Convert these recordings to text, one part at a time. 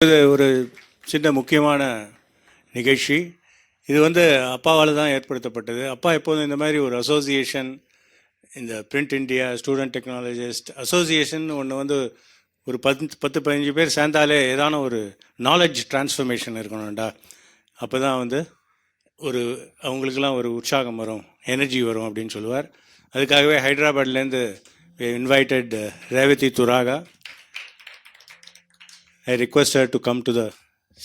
இது ஒரு சின்ன முக்கியமான நிகழ்ச்சி. இது அப்பாவால் தான் ஏற்படுத்தப்பட்டது. அப்பா எப்போதும் இந்த மாதிரி ஒரு அசோசியேஷன், இந்த print India student technologist association ஒன்று ஒரு 10-15 பேர் சேர்ந்தாலே ஏதான ஒரு நாலேஜ் டிரான்ஸ்ஃபர்மேஷன் இருக்கணும்டா. அப்போ தான் ஒரு அவங்களுக்கெல்லாம் ஒரு உற்சாகம் வரும், எனர்ஜி வரும் அப்படின்னு சொல்லுவார். அதுக்காகவே ஹைதராபாத்லேருந்து invited Revathi Duraka. I request her to come to the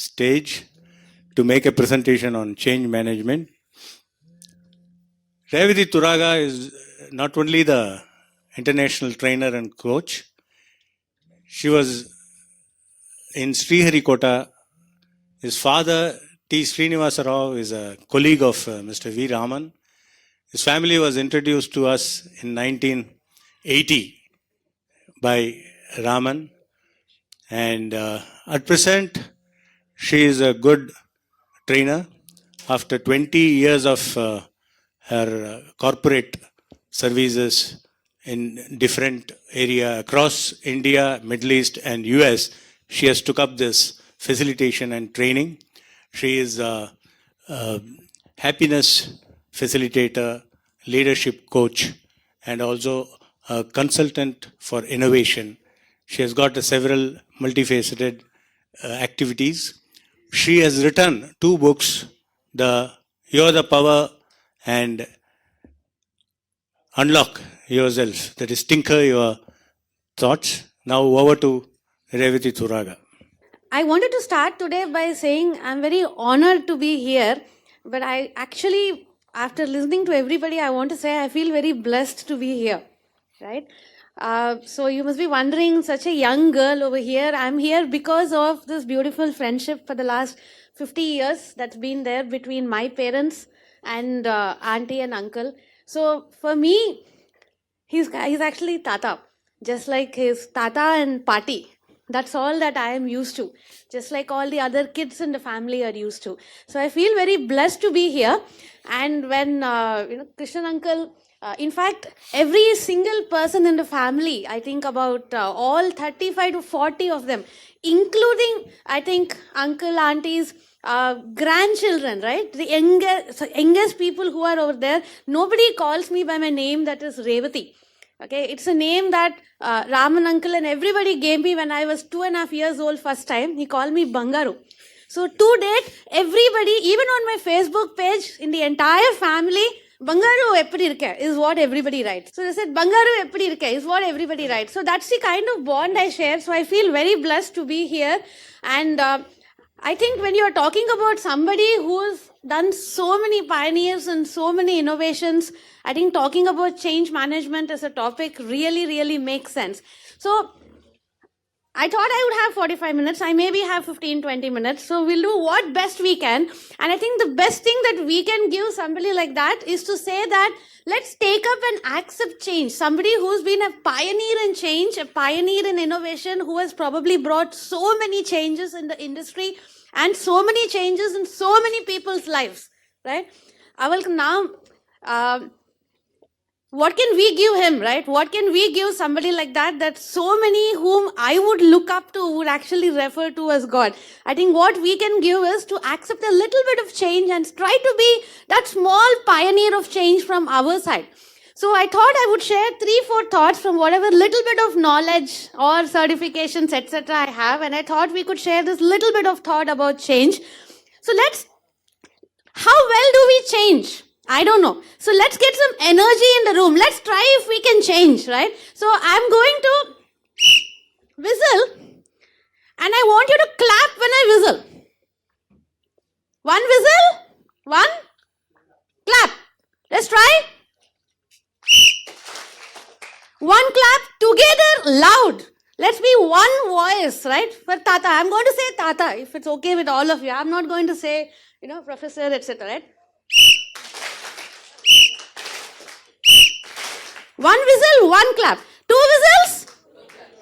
stage to make a presentation on change management. Revati Turaga is not only the international trainer and coach. She was in Sriharikota. His father, T. Srinivasa Rao, is a colleague of Mr. V. Raman. His family was introduced to us in 1980 by Raman. And at present, she is a good trainer. After 20 years of her corporate services in different area across India, Middle East and US, she has took up this facilitation and training. She is a happiness facilitator, leadership coach, and also a consultant for innovation. She has got several multifaceted activities. She has written 2 books, You're the Power and Unlock Yourself. That is Tinker Your Thoughts. Now over to Revati Turaga. I wanted to start today by saying I'm very honored to be here. But I actually, after listening to everybody, I want to say I feel very blessed to be here. Right? So you must be wondering, such a young girl over here. I'm here because of this beautiful friendship for the last 50 years that's been there between my parents and auntie and uncle. So for me, he's actually Tata, just like his Tata and Pati. That's all that I am used to, just like all the other kids in the family are used to. So I feel very blessed to be here. And when Krishnan uncle, in fact, every single person in the family, I think about all 35 to 40 of them, including, I think, uncle, aunties, grandchildren, right? The youngest people who are over there, nobody calls me by my name that is Revati. Okay, it's a name that Raman uncle and everybody gave me when I was 2.5 years old first time. He called me Bangaru. So to date, everybody, even on my Facebook page, in the entire family, Bangaru eppadi irukka is what everybody writes. So they said Bangaru eppadi irukka is what everybody writes. So that's the kind of bond I share. So I feel very blessed to be here. And I think when you're talking about somebody who's done so many pioneers and so many innovations, I think talking about change management as a topic really, really makes sense. So I thought I would have 45 minutes. I maybe have 15-20 minutes. So we'll do what best we can. And I think the best thing that we can give somebody like that is to say that let's take up and accept change. Somebody who's been a pioneer in change, a pioneer in innovation, who has probably brought so many changes in the industry and so many changes in so many people's lives, right? I will now... what can we give him, right? What can we give somebody like that, that so many whom I would look up to would actually refer to as God? I think what we can give is to accept a little bit of change and try to be that small pioneer of change from our side. So I thought I would share 3-4 thoughts from whatever little bit of knowledge or certifications, etc. I have. And I thought we could share this little bit of thought about change. So how well do we change? I don't know. So let's get some energy in the room. Let's try if we can change, right? So I'm going to whistle and I want you to clap when I whistle. 1 whistle, 1 clap. Let's try. 1 clap together, loud. Let's be one voice, right? For Tata. I'm going to say Tata if it's okay with all of you. I'm not going to say, Professor, etc., right? 1 whistle, 1 clap. 2 whistles,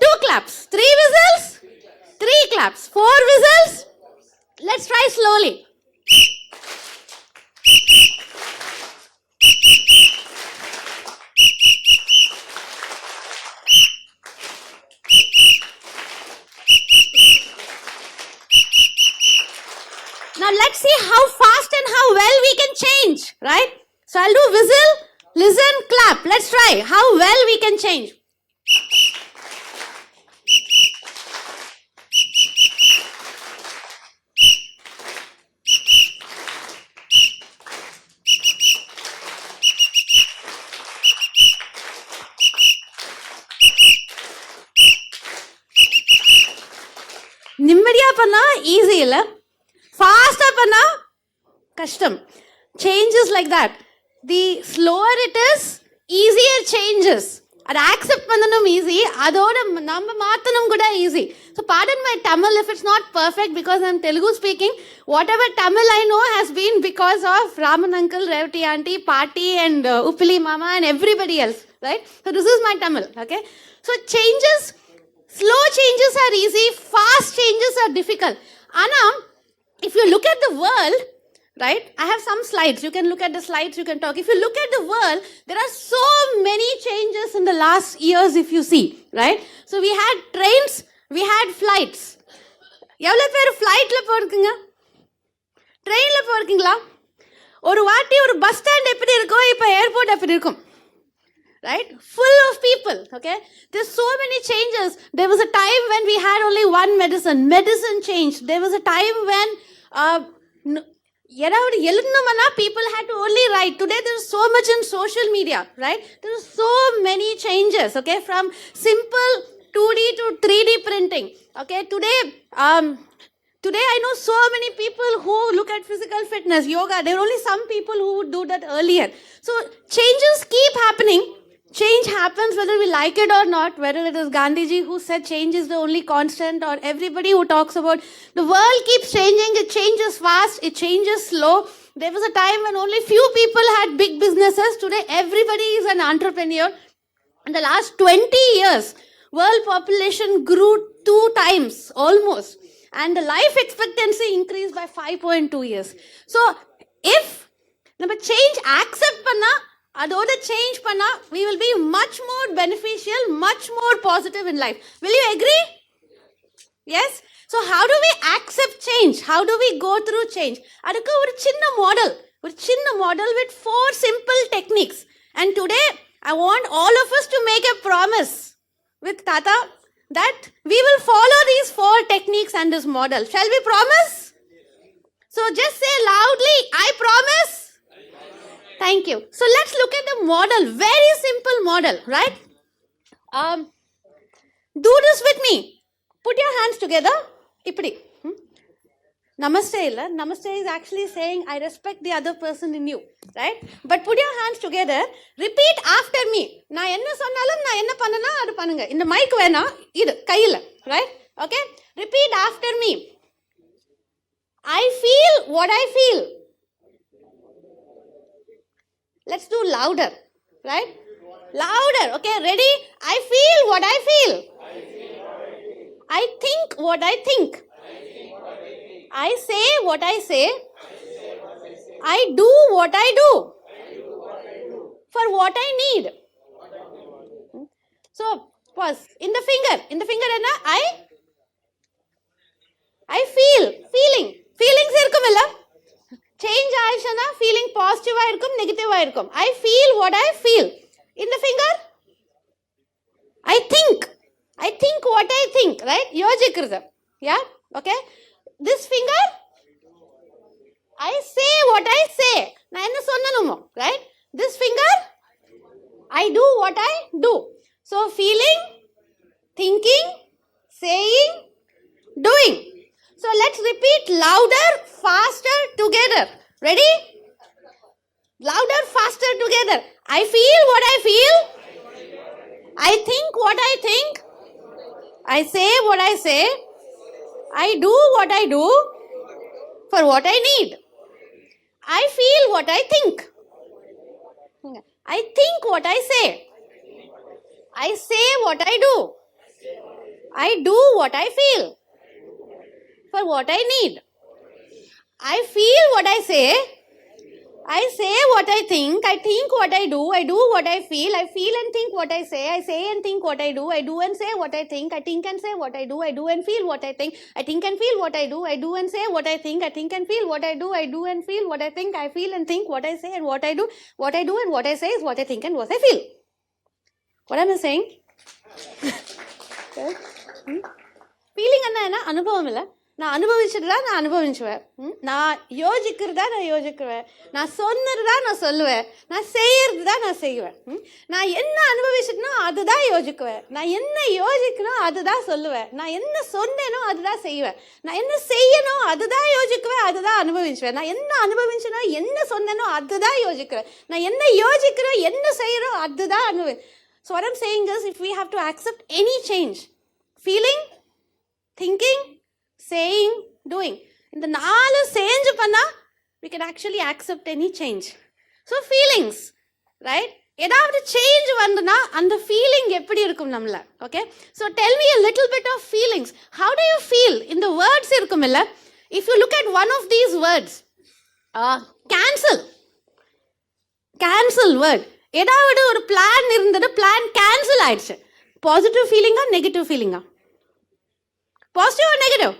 2 claps. 3 whistles, 3 claps. 4 whistles. Let's try slowly. Now let's see how fast and how well we can change, right? So I'll do whistle, listen, clap. Let's try how well we can change. நிம்மதியா பண்ணா easy இல்ல, ஃபாஸ்டா பண்ணா கஷ்டம். Changes like that. The slower it is, easier changes. அது accept பண்ணனும் easy, அதோட நம்ம மாத்தனும் கூட easy. So pardon my Tamil if it's not perfect because I'm Telugu speaking. Whatever Tamil I know has been because of Raman uncle, Revati auntie, Paati and Uppili mama and everybody else, right? So this is my Tamil, okay? So changes, slow changes are easy, fast changes are difficult. Anna, if you look at the world, right, I have some slides. You can look at the slides, you can talk. If you look at the world, there are so many changes in the last years if you see, right? So we had trains, we had flights. எவ்வளோ பேர் ஃப்ளைட்டில் போயிருக்குங்க, ட்ரெயினில் போயிருக்கீங்களா? ஒரு வாட்டி ஒரு bus stand எப்படி இருக்கும், இப்போ ஏர்போர்ட் எப்படி இருக்கும், right? Full of people, okay? There's so many changes. There was a time when we had only one medicine. Medicine changed. There was a time when people had to only write. Today there is so much in social media, right? There are so many changes, okay? From simple 2D to 3D printing, okay? Today I know so many people who look at physical fitness, yoga. There were only some people who would do that earlier. So changes keep happening. Change happens whether we like it or not, whether it is Gandhiji who said change is the only constant or everybody who talks about the world keeps changing. It changes fast, it changes slow. There was a time when only few people had big businesses. Today everybody is an entrepreneur. In the last 20 years, world population grew 2 times almost, and the life expectancy increased by 5.2 years. So if நம்ம change accept பண்ணா, அதோட change பண்ணா, we will be much more beneficial, much more positive in life. Will you agree? Yes? So how do we accept change? How do we go through change? அதுக்கு ஒரு சின்ன model with 4 simple techniques. And today I want all of us to make a promise with Tata that we will follow these 4 techniques and this model. Shall we promise? So just say loudly, I promise. Thank you. So let's look at the model. Very simple model, right? Do this with me. Put your hands together. Ipdi. Namaste illa. Namaste is actually saying I respect the other person in you, right? But put your hands together. Repeat after me. Na enna sonnalum na enna pannana adu pannunga. In the mic vena idu kaiyila, right? Okay? Repeat after me. I feel what I feel. Let's do louder, right? Louder, okay? Ready? I feel what I feel. I think what I think. I say what I say. I do what I do. For what I need. So, pause. In the finger enna? I feel. Feelings irkumilla? Change ஆயிடுச்சுன்னா feeling positive-ஆ இருக்கும், negative-ஆ இருக்கும். I feel what I feel. In the finger, I think what I think, right? யோசிக்கிறது, yeah? Okay? This finger, I say what I say. நான் என்ன சொன்னனுமோ, right? This finger, I do what I do. So feeling, thinking, saying, doing. So let's repeat louder, faster, together. Ready? Louder, faster, together. I feel what I feel. I think what I think. I say what I say. I do what I do. For what I need. I feel what I think. I think what I say. I say what I do. I do what I feel. For what I need. I feel what I say. I say what I think what I do what I feel and think what I say and think what I do and say what I think and say what I do and feel what I think and feel what I do and say what I think and feel what I do and feel what I think I feel and think what I say and what I do and what I say is what I think and what I feel. What am I saying? Feeling என்ன அனுபவம் இல்லை. நான் அனுபவிச்சுட்டு நான் அனுபவிச்சுவேன். நான் யோசிக்கிறது நான் யோசிக்குவேன். நான் சொன்னது தான் நான் சொல்லுவேன். நான் செய்யறது தான் நான் செய்வேன். நான் என்ன அனுபவிச்சுட்டனோ அதுதான் யோசிக்குவேன். நான் என்ன யோசிக்கணும் அதுதான் சொல்லுவேன். நான் என்ன சொன்னேனோ அதுதான் செய்வேன். நான் என்ன செய்யணும் அதுதான் யோசிக்குவேன், அதுதான் அனுபவிச்சுவேன். நான் என்ன அனுபவிச்சனோ என்ன சொன்னேனோ அதுதான் யோசிக்கிறேன். நான் என்ன யோசிக்கிறோம் என்ன செய்யறோம் அதுதான் அனுபவி. So what I'm saying is, if we have to accept any change, feeling, thinking, saying, doing, இந்த நாலு சேஞ்சு பண்ணா we can actually accept any change. So feelings, right? ஏதாவது சேஞ்ச் வந்துனா அந்த ஃபீலிங் எப்படி இருக்கும் நம்மள? Okay, so tell me a little bit of feelings. How do you feel in the words இருக்கும் இல்ல? If you look at one of these words, cancel word, ஏதாவது ஒரு plan இருந்தது, பிளான் கேன்சல் ஆயிடுச்சு. பாசிட்டிவ் ஃபீலிங்கா நெகட்டிவ் ஃபீலிங்கா? Positive or negative?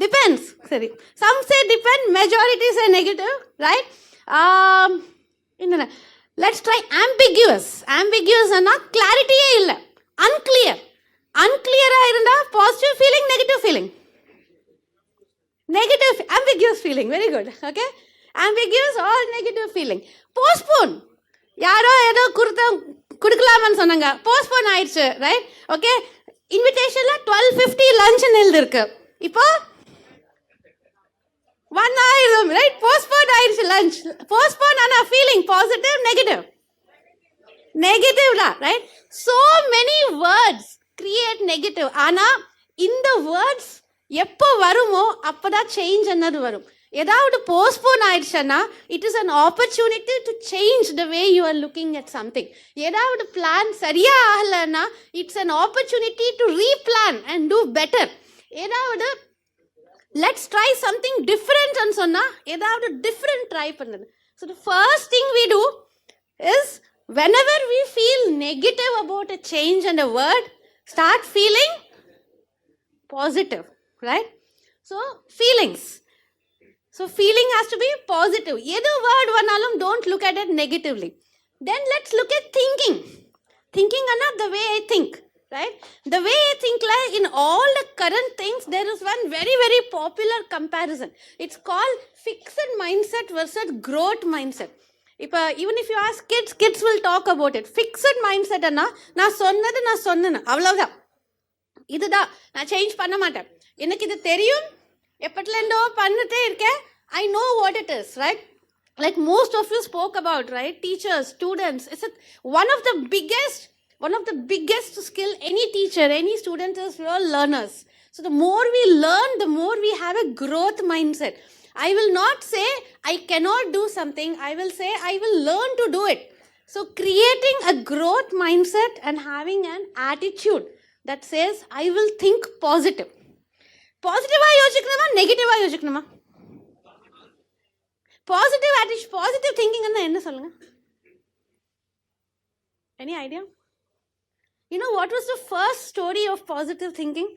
Depends. சரி, some say depend, majority say negative, right? என்ன, லெட்ஸ் ட்ரை ஆம்பிகியூஸ். ஆம்பிகியூஸ்னா கிளாரிட்டியே இல்லை, அன்கிளியரா இருந்தா positive feeling, negative feeling? Negative, ambiguous feeling. Very good. Okay, ambiguous or negative feeling. Postpone, யாரோ ஏதோ கொடுக்கலாமான்னு சொன்னாங்க, போஸ்ட்போன் ஆயிடுச்சு, ரைட்? ஓகே, இன்விடேஷன்ல 12:50 லஞ்ச்னு எழுதிருக்கு, இப்போ 1 ஆயிடும், ரைட்? போஸ்ட்போன் ஆயிடுச்சு லஞ்ச். போஸ்ட்போன் ஆனா ஃபீலிங் பாசிட்டிவ் நெகட்டிவ்? நெகட்டிவ் தான், right? So many words create negative. ஆனா இந்த வேர்ட்ஸ் எப்போ வருமோ அப்பதான் சேஞ்ச் என்னது வரும். ஏதாவது போஸ்ட்போன் ஆயிடுச்சுன்னா it is an opportunity to change the way you are looking at something. ஏதாவது பிளான் சரியா ஆகலைன்னா it's an opportunity to replan and do better. ஏதாவது லெட்ஸ் ட்ரை சம்திங் டிஃப்ரெண்ட்னு சொன்னா ஏதாவது டிஃப்ரெண்ட் ட்ரை பண்ணுது. So the first thing we do is whenever we feel negative about a change and a word, start feeling positive, right? So feelings. So feeling has to be positive. Edu word vanalum don't look at it negatively. Then let's look at thinking. Thinking anna the way I think, right? The way I think, like in all the current things, there is one very very popular comparison. It's called fixed mindset versus growth mindset. இப்போ even if you ask kids will talk about it. Fixed mindset அண்ணா நான் சொன்னேன் அவ்வளவுதான், இதுதான், நான் change பண்ண மாட்டேன், எனக்கு இது தெரியும், எப்பட்லேருந்தோ பண்ணிட்டே இருக்கேன், I know what it is, right? Like most of you spoke about, right? Teachers, students, it's one of the biggest skill any teacher, any student is we are learners. So the more we learn, the more we have a growth mindset. I will not say I cannot do something, I will say I will learn to do it. So creating a growth mindset and having an attitude that says I will think positive. Positive யோசிக்கணுமா நெகட்டிவா யோசிக்கணுமா? Positive attitude, positive thinking என்ன சொல்லுங்க? Any idea? You know what was the first story of positive thinking?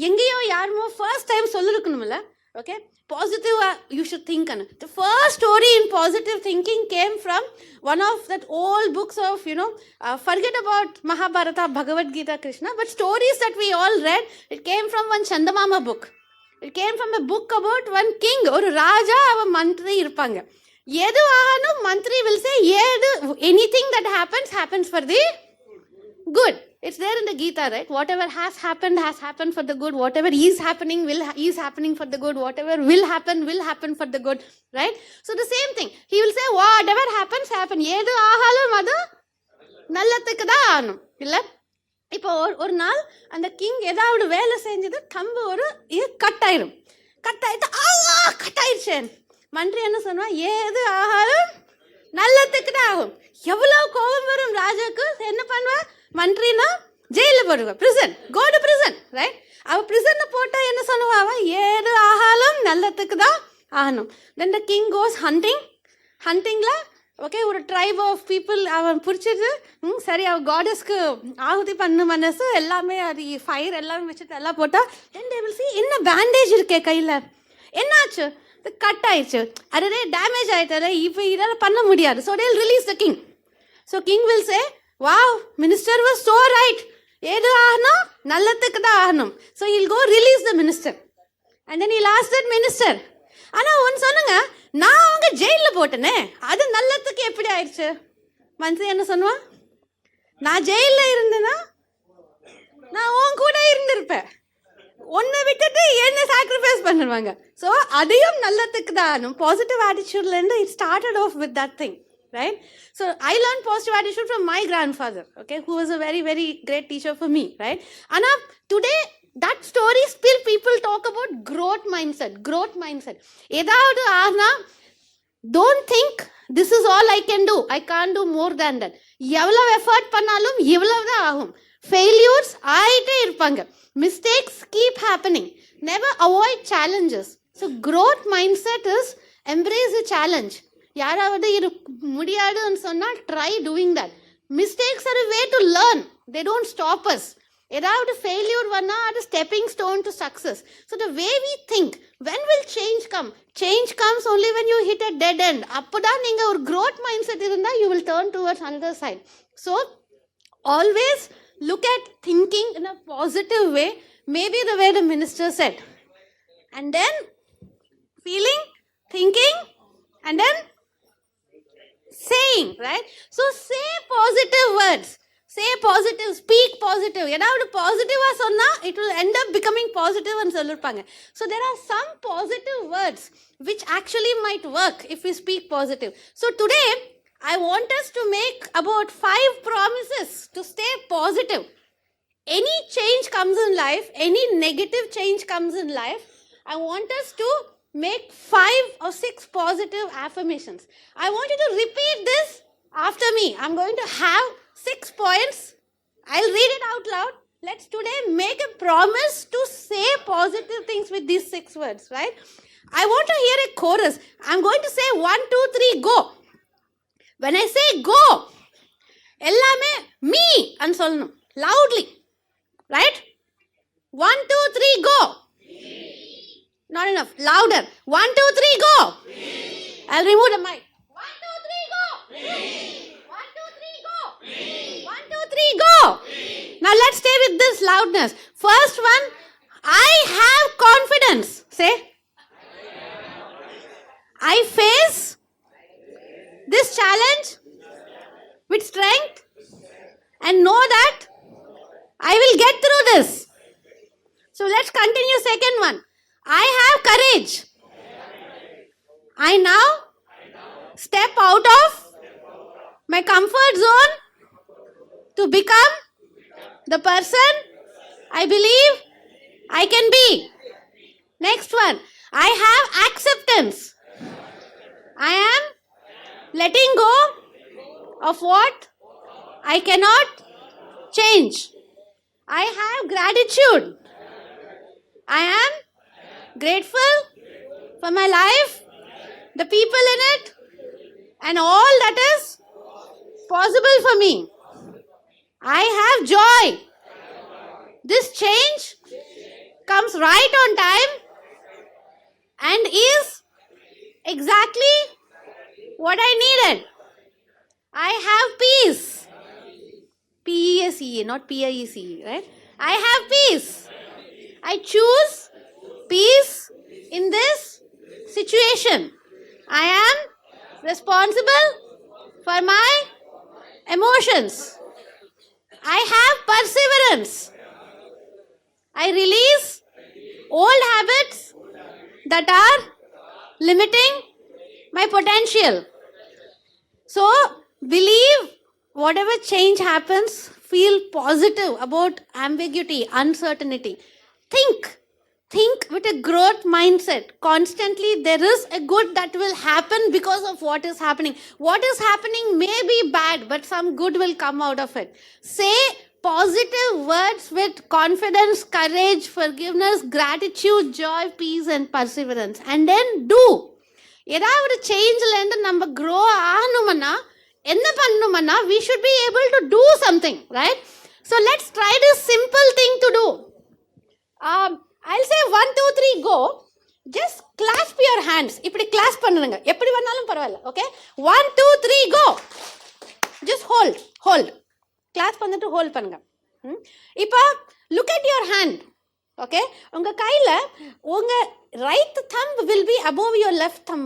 எங்கேயோ யாருமோ first time சொல்லிருக்கணும்ல. Okay, positive you should think. The first story in positive thinking came from one of that old books of, forget about Mahabharata, Bhagavad Gita, Krishna, but stories that we all read, it came from one Chandamama book. It came from a book about one king, or raja, ava mantri irpanga. Edu ahanu mantri will say anything that happens for the good. It's there in the Gita, right? Whatever has happened for the good. Whatever is happening is happening for the good. Whatever will happen for the good, right? So the same thing, he will say whatever happen. Edu ahalum adu nallathukku da aanum illa. இப்போ ஒரு நாள் அந்த king ஏதாவது வேலை செஞ்சது, கம்பு ஒரு cut ஆயிடுச்சு. மந்திரி என்ன சொன்னா, ஏது ஆகாலும் நல்லத்துக்கு தான் ஆகும். எவ்வளவு கோபம் வரும் ராஜாக்கு, என்ன பண்ணுவா, மந்திரினா ஜெயில போடுவா, prison, go to prison, right? அவ பிரிசன்ல போட்டா என்ன சொல்லுவா, ஏது ஆகாலும் நல்லத்துக்கு தான் ஆகணும். Then the king goes hunting. ஹண்டிங்கில் ஓகே ஒரு ட்ரைப் ஆஃப் பீப்புள் அவன் பிடிச்சிட்டு சரி அவன் காடஸ்க்கு ஆகுதி பண்ண மனசு எல்லாமே அது ஃபயர் எல்லாமே வச்சுட்டு எல்லாம் போட்டால் தென் தே வில் see என்ன பேண்டேஜ் இருக்கே கையில் என்னாச்சு இது கட் ஆயிடுச்சு அதே டேமேஜ் ஆகிட்டாரு இப்போ இதெல்லாம் பண்ண முடியாது so they'll release the king. So king will say wow minister was so right ஏது ஆகணும் நல்லத்துக்கு தான் ஆகணும். So he'll go release the minister and then he'll ask that minister ஆனால் ஒன்று சொல்லுங்க நான் அவங்க ஜெயிலில் போட்டேனே அது நல்லத்துக்கு எப்படி ஆயிடுச்சு மனுஷன் என்ன சொல்லுவான் நான் ஜெயிலில் இருந்தேன்னா நான் உன் கூட இருந்திருப்பேன் ஒன்றை விட்டுட்டு என்ன சாக்ரிஃபைஸ் பண்ணுவாங்க. ஸோ அதையும் நல்லத்துக்கு தான் பாசிட்டிவ் ஆட்டிடியூட்லேருந்து it started off with that thing right. So I learned positive attitude from my grandfather, okay, who was a very very great teacher for me, right. And today that story still people talk about growth mindset edavadu aana don't think this is all I can do, I can't do more than that. எவ்வளோ effort பண்ணாலும் இவ்வளவு தான் ஆகும். Failures ஆகிட்டே இருப்பாங்க. Mistakes keep happening. Never avoid challenges. So growth mind set is embrace a challenge. யாராவது இது முடியாதுன்னு சொன்னால் try doing that. Mistakes are way to learn. They don't stop us. ஏதாவது ஃபெயில்யூர் வந்தால் அது stepping stone to success. So the way we think, when will change come? Change comes only when you hit a dead end. அப்போ தான் நீங்கள் ஒரு growth mindset இருந்தால் you will turn towards another side. So always look at thinking in a positive way, maybe the way the minister said. And then feeling, thinking, and then saying, right? So say positive words. Say positive, speak positive. ஏதாவது பாசிட்டிவாக சொன்னால் it will end up becoming positive ன்னு சொல்லிருப்பாங்க. So there are some positive words which actually might work if we speak positive. So today I want us to make about 5 promises to stay positive. Any change comes in life, any negative change comes in life, I want us to make 5 or 6 positive affirmations. I want you to repeat this after me. I'm going to have 6 points. I'll read it out loud. Let's today make a promise to say positive things with these 6 words, right? I want to hear a chorus. I'm going to say 1, 2, 3, go. When I say go, ellame me and solnum loudly, right? 1, 2, 3, go. Not enough. Louder. 1, 2, 3, go. I'll remove the mic. 1, 2, 3, go. 1, 2, 3, go. 1, 2, 3, go. Now let's stay with this loudness. First one, I have confidence. Say, I face this challenge with strength and know that I will get through this. So let's continue second one. I have courage. I now step out of my comfort zone to become the person I believe I can be. Next one. I have acceptance. I am letting go of what I cannot change. I have gratitude. I am grateful for my life, the people in it, and all that is possible for me. I have joy. This change comes right on time and is exactly what I needed. I have peace. P-E-A-C-E, not P-I-E-C-E, right? I have peace. I choose peace in this situation. I am responsible for my emotions. I have perseverance. I release old habits that are limiting my potential. So, believe whatever change happens, feel positive about ambiguity, uncertainty. Think with a growth mindset. Constantly there is a good that will happen because of what is happening. What is happening may be bad, but some good will come out of it. Say positive words with confidence, courage, forgiveness, gratitude, joy, peace and perseverance. And then do. ஏதாவது சேஞ்ச்லேருந்து நம்ம grow ஆகணும்னா என்ன பண்ணணும்னா we should be able to do something, right? So let's try this simple thing to do. I'll say 1 2 3 go. Just clasp your hands. இப்படி clasp பண்ணுங்க, எப்படி வேணாலும் பரவாயில்ல. Okay, 1 2 3 go. Just hold. clasp பண்ணிட்டு ஹோல்ட் பண்ணுங்க. இப்போ look at your hand. Okay, உங்கள் கையில் உங்கள் right thumb will be above your left thumb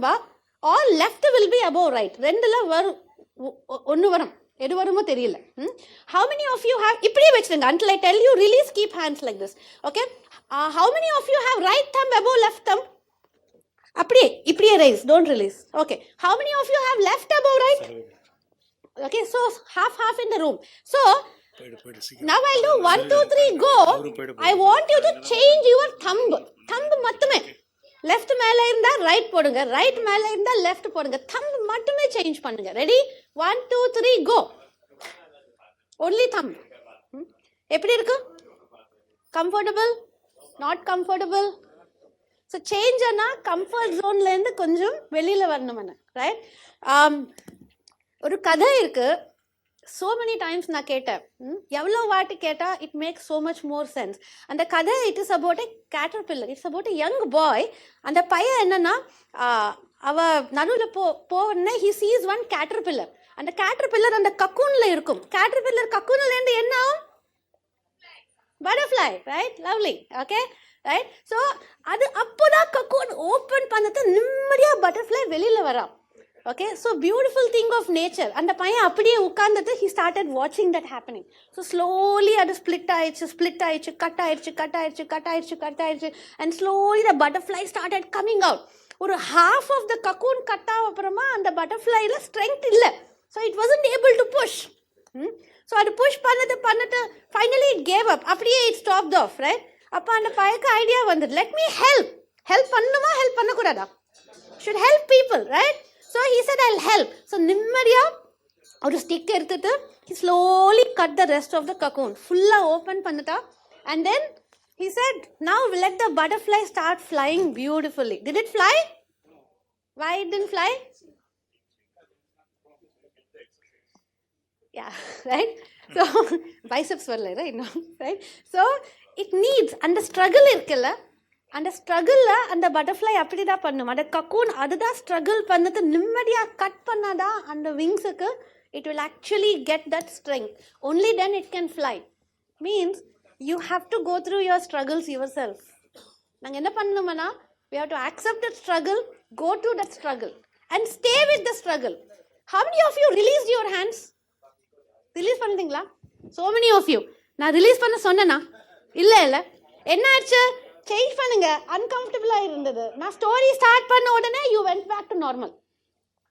or left will be above right. ரெண்டில் வரும், ஒன்று வரும், எது வருமோ தெரியல. How many of you have, இப்படியே வச்சுருங்க until I tell you release, keep hands like this. Okay, how many of you have right thumb above left thumb? அப்படியே இப்படியே raise, don't release. Okay, how many of you have left above right? Okay, so half in the room. So now I'll do 1 2 3 go. I want you to change your thumb மட்டுமே. Left மேலே இருந்தால் right போடுங்க, right மேலே இருந்தால் left போடுங்க. thumb மட்டுமே change பண்ணுங்க. Ready? 1 2 3 go. only thumb. எப்படி இருக்கு? கம்ஃபர்டபுள்? Not comfortable? ஸோ சேஞ்சுன்னா கம்ஃபர்ட் ஜோன்லேருந்து கொஞ்சம் வெளியில் வரணும்னு, ரைட்? ஒரு கதை இருக்கு, so many times நான் கேட்டேன், எவ்வளோ வாட்டி கேட்டால் it makes so much more sense. அந்த கதை it is about a caterpillar, it's about a young boy. அந்த பையன் என்னன்னா அவ நடுவில் போவன்னே he sees one caterpillar. அந்த caterpillar அந்த கக்கூனில் இருக்கும். caterpillar கக்கூன்லேருந்து என்ன ஆகும்? Butterfly, right? Lovely. Okay, right? So அது அப்போதான் கக்கூன் ஓப்பன் பண்ணது நிம்மதியாக பட்டர்ஃப்ளை வெளியில் வரா. Okay, so beautiful thing of nature. And the paiyan அப்படியே உட்கார்ந்துட்டு he started watching that happening. So slowly அது split ஆயிடுச்சு, cut ஆயிடுச்சு, and slowly the butterfly started coming out. ஒரு half of the cocoon cut ஆக அப்புறமா அந்த butterflyல strength இல்லை, so it wasn't able to push. So அது push பண்ணிட்டு finally it gave up. அப்படியே it stopped off, right? அப்போ அந்த பையனுக்கு ஐடியா வந்தது, let me help பண்ணணுமா ஹெல்ப் பண்ணக்கூடாதா? should help people, right? So he said I'll help. So நிம்மதியா ஒரு ஸ்டிக் எடுத்துட்டு he slowly cut the rest of the cocoon. ஃபுல்லா ஓப்பன் பண்ணிட்டா. And then he said now let the butterfly start flying beautifully. Did it fly? Why it didn't fly? Yeah, right? So biceps வரல, right? No, right? So it needs, and the struggle இருக்குல்ல, அந்த ஸ்ட்ரகிளில் அந்த butterfly அப்படி தான் பண்ணும். அந்த cocoon அதுதான் struggle பண்ணது, நிம்மதியாக கட் பண்ணாதான் அந்த விங்ஸுக்கு it will actually get that strength. Only then it can fly. Means you have to go through your struggles yourself. நாங்கள் என்ன பண்ணணும்னா we have to accept that struggle, go through that struggle and stay with the struggle. How many of you released your hands? Release பண்ணிட்டீங்களா? so many of you. நான் release பண்ண சொன்னேன்னா இல்லை என்ன ஆச்சு? சேஞ்ச் பண்ணுங்க. அன்கம்ஃபர்டபுளாக இருந்தது. நான் ஸ்டோரி ஸ்டார்ட் பண்ண உடனே you went back to normal,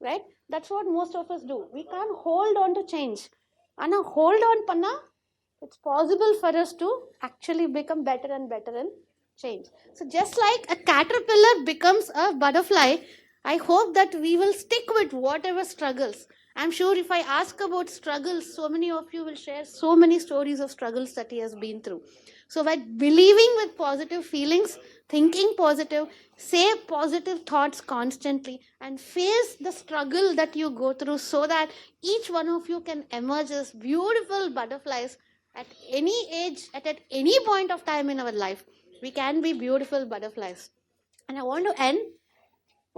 right? That's what most of us do. We can hold on to change. ஆனால் ஹோல்ட் ஆன் பண்ணால் it's possible for us to actually become better and change. So just like a caterpillar becomes a butterfly, I hope that we will stick with whatever struggles. I'm sure if I ask about struggles, so many of you will share so many stories of struggles that he has been through. So by believing with positive feelings, thinking positive, say positive thoughts constantly, and face the struggle that you go through, so that each one of you can emerge as beautiful butterflies at any age, at any point of time in our life. We can be beautiful butterflies. And I want to end.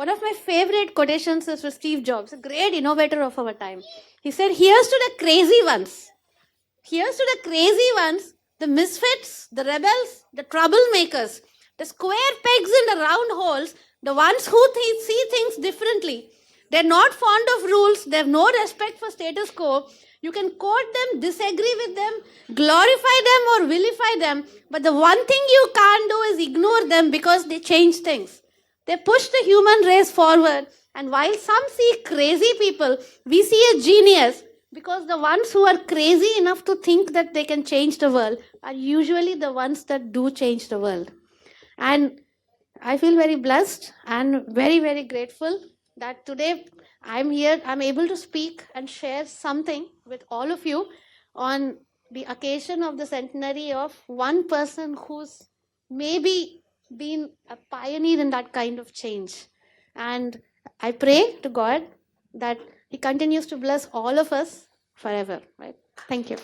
One of my favorite quotations is with Steve Jobs, a great innovator of our time. He said, here's to the crazy ones. Here's to the crazy ones, the misfits, the rebels, the troublemakers, the square pegs in the round holes, the ones who see things differently. They're not fond of rules. They have no respect for status quo. You can quote them, disagree with them, glorify them or vilify them. But the one thing you can't do is ignore them, because they change things. They push the human race forward. And while some see crazy people, we see a genius, because the ones who are crazy enough to think that they can change the world are usually the ones that do change the world. And I feel very blessed and very, very grateful that today I'm here, I'm able to speak and share something with all of you on the occasion of the centenary of one person who's maybe been a pioneer in that kind of change. And I pray to God that He continues to bless all of us forever. Right? Thank you.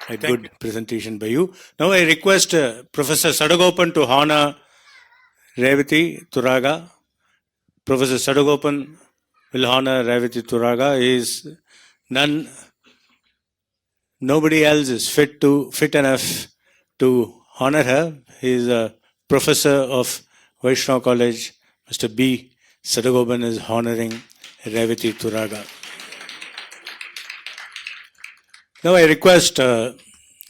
A good presentation by you. Now I request Professor Sadagopan to honor Revati Turaga. Professor Sadagopan will honor Revati Turaga. He is nobody else is fit enough to honor her. He is a professor of Vaishnava College. Mr. B. Sadagopan is honoring Revati Turaga. Now I request